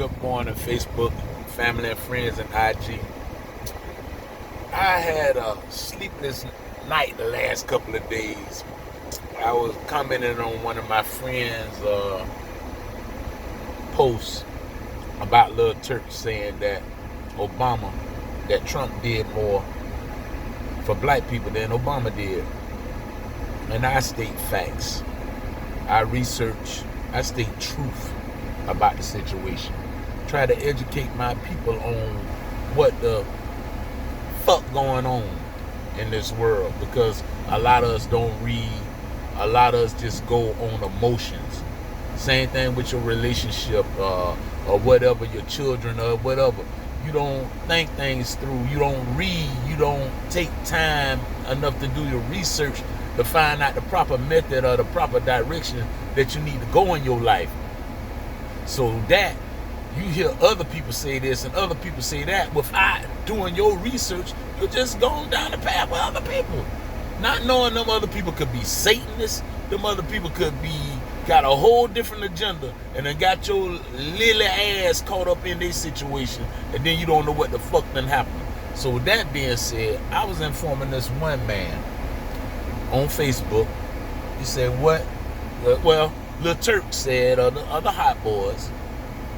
Good morning, Facebook, family and friends, and IG. I had a sleepless night the last couple of days. I was commenting on one of my friends' posts about Lil Turk saying that that Trump did more for black people than Obama did. And I state facts. I research, I state truth about the situation. Try to educate my people on what the fuck going on in this world, because a lot of us don't read, a lot of us just go on emotions. Same thing with your relationship or whatever, your children or whatever. You don't think things through, you don't read, you don't take time enough to do your research to find out the proper method or the proper direction that you need to go in your life. So that you hear other people say this and other people say that without doing your research, you're just going down the path with other people. Not knowing them other people could be Satanists, them other people could be got a whole different agenda and then got your lily ass caught up in their situation, and then you don't know what the fuck done happened. So with that being said, I was informing this one man on Facebook. He said, what? Well, Lil Turk said, or the other hot boys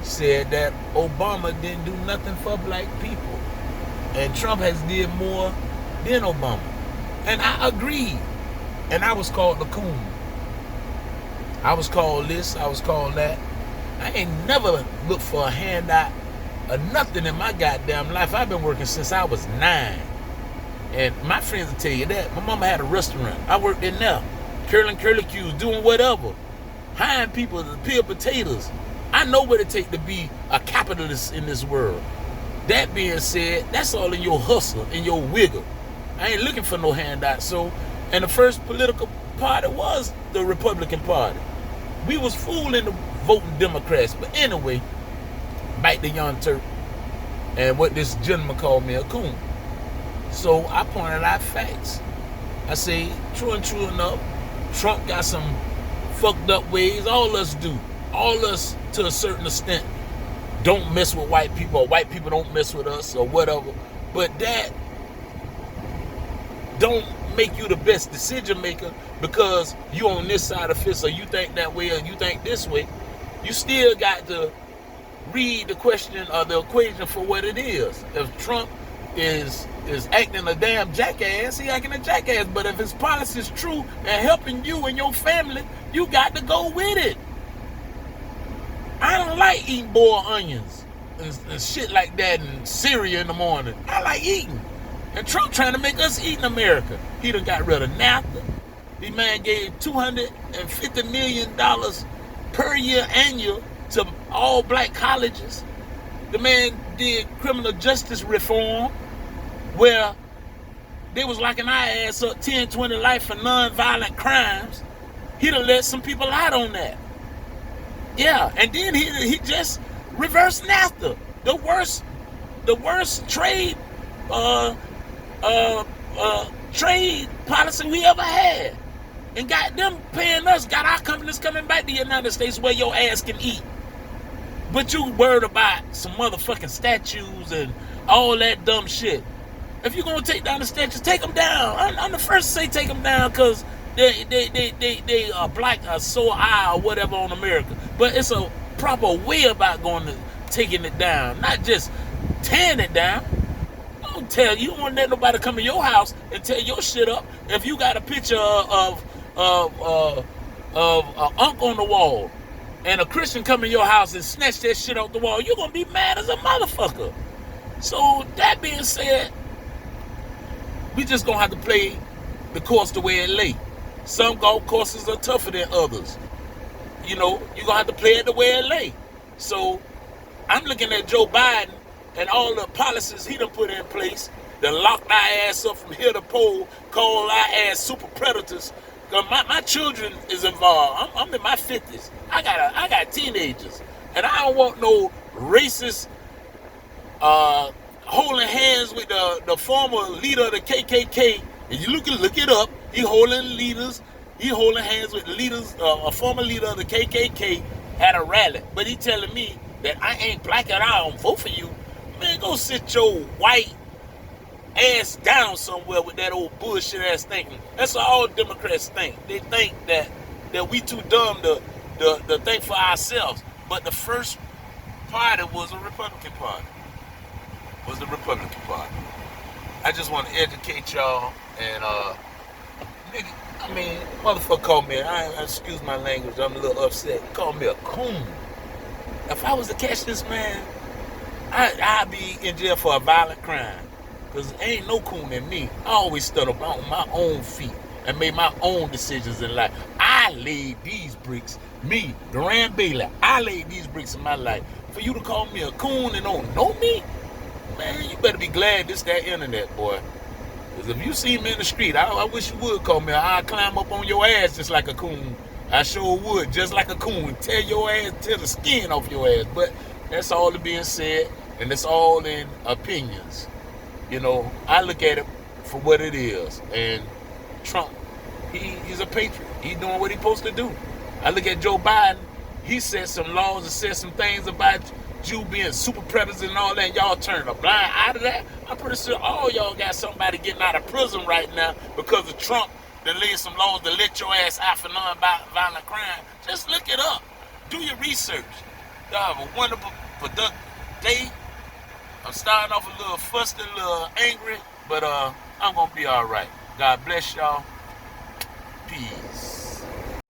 said that Obama didn't do nothing for black people, and Trump has did more than Obama. And I agreed. And I was called the coon. I was called this, I was called that. I ain't never looked for a handout or nothing in my goddamn life. I've been working since I was 9. And my friends will tell you that. My mama had a restaurant. I worked in there. Curling curlicues, doing whatever. Hiring people to peel potatoes. I know what it takes to be a capitalist in this world. That being said, that's all in your hustle, in your wiggle. I ain't looking for no handout. So, and the first political party was the Republican Party. We was fooling the voting Democrats. But anyway, back to Young Turk and what this gentleman called me a coon. So I pointed out facts. I say, true and true enough, Trump got some fucked up ways. All us do. All us, to a certain extent, don't mess with white people, or white people don't mess with us, or whatever. But that don't make you the best decision maker because you on this side of the fence, or you think that way, or you think this way. You still got to read the question or the equation for what it is. If Trump is acting a damn jackass, he acting a jackass. But if his policy is true and helping you and your family, you got to go with it. I don't like eating boiled onions and shit like that and cereal in the morning. I like eating. And Trump trying to make us eat in America. He done got rid of NAFTA. The man gave $250 million per year annual to all black colleges. The man did criminal justice reform where they was locking our ass up 10, 20 life for non-violent crimes. He done let some people out on that. Yeah, and then he just reversed NAFTA, the worst trade trade policy we ever had, and got them paying us, got our companies coming back to the United States where your ass can eat. But you worried about some motherfucking statues and all that dumb shit. If you're gonna take down the statues, take them down. I'm the first to say take them down because they are black or sore eye or whatever on America. But it's a proper way about taking it down, not just tearing it down. Don't tell you don't want to let nobody come in your house and tear your shit up. If you got a picture of Unc on the wall and a Christian come in your house and snatch that shit off the wall, you're gonna be mad as a motherfucker. So that being said, we just gonna have to play the course the way it lay. Some golf courses are tougher than others. You know, you're gonna have to play it the way it lay. So I'm looking at Joe Biden and all the policies he done put in place that locked our ass up from here to pole, call our ass super predators. My children is involved. I'm in my 50s. I got teenagers, and I don't want no racist holding hands with the former leader of the KKK. And you look it up. He holding hands with the leaders, a former leader of the KKK at a rally. But he telling me that I ain't black and I don't vote for you, man, go sit your white ass down somewhere with that old bullshit ass thinking. That's what all Democrats think. They think that we too dumb to think for ourselves. But the first party was the Republican Party. I just want to educate y'all and nigga, I mean, motherfucker called me. Excuse my language. I'm a little upset. He called me a coon. If I was to catch this man, I'd be in jail for a violent crime. Because ain't no coon in me. I always stood up on my own feet and made my own decisions in life. I laid these bricks. Me, Duran Bailey, I laid these bricks in my life. For you to call me a coon and don't know me, man, you better be glad this that internet, boy. Because if you see me in the street, I wish you would call me. I'd climb up on your ass just like a coon. I sure would, just like a coon. Tear your ass, tear the skin off your ass. But that's all that being said, and it's all in opinions. You know, I look at it for what it is. And Trump, he's a patriot. He's doing what he's supposed to do. I look at Joe Biden. He said some laws and said some things about you being super predators and all that. And y'all turning a blind eye to that. I'm pretty sure all y'all got somebody getting out of prison right now because of Trump that laid some laws to let your ass out for non-violent crime. Just look it up. Do your research. Y'all have a wonderful, productive day. I'm starting off a little fussed and a little angry, but I'm going to be all right. God bless y'all. Peace.